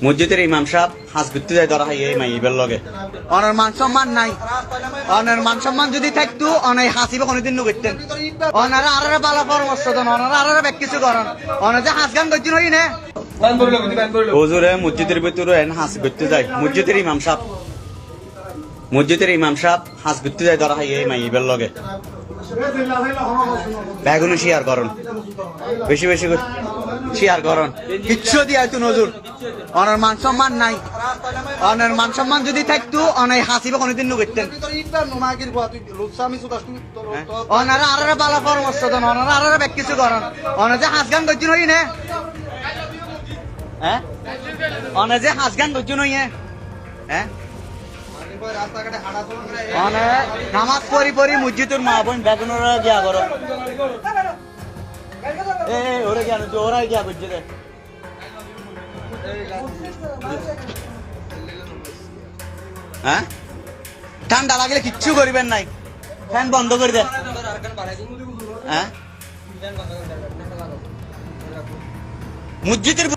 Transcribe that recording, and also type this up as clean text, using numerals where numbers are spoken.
মসজিদের ইমাম সাহেব হাঁস ঘুরতে যায় ধরা হয় এই মাইবের লগে অনার মান সম্মান নাই অনার মান সম্মান যদি থাকতো অনাই হাসিবে কোনোদিন নুগেতেন অনারা আরারে বালা পরামর্শ দেন অনারা আরারে ব্যাক কিছু করেন অনার যে হাঁস গান করছেন হই না হুজুরে মসজিদের ভিতরে হাঁস ঘুরতে যায় মসজিদের ইমাম সাহেব হাঁস ঘুরতে যায় ধরা হয় এই মাইবের লগে বেগুনি শেয়ার করুন বেশি বেশি শেয়ার করুন কিচ্ছু দিয়া তুই নজর অনার মান সম্মান নাই অনার মান সম্মান যদি থাকতো অনাই হাসিবে কোনোদিন নুগেতেন অনারা আরারে বালা পরামর্শ দেন অনারা আরারে ব্যাক কিছু করেন অনার যে হাঁস গান করছেন হই না হ্যাঁ অনার যে হাঁস গান করছেন হই হ্যাঁ নামাজ পড়ি পড়ি মসজিদের মা বোন বেগুনরা গিয়া করো ওরা গিয়া ওরা গিয়া করছে রে হ্যাঁ ঠান্ডা লাগলে কিচ্ছু করিবেন নাই ফ্যান বন্ধ করে দেন হ্যাঁ মসজিদের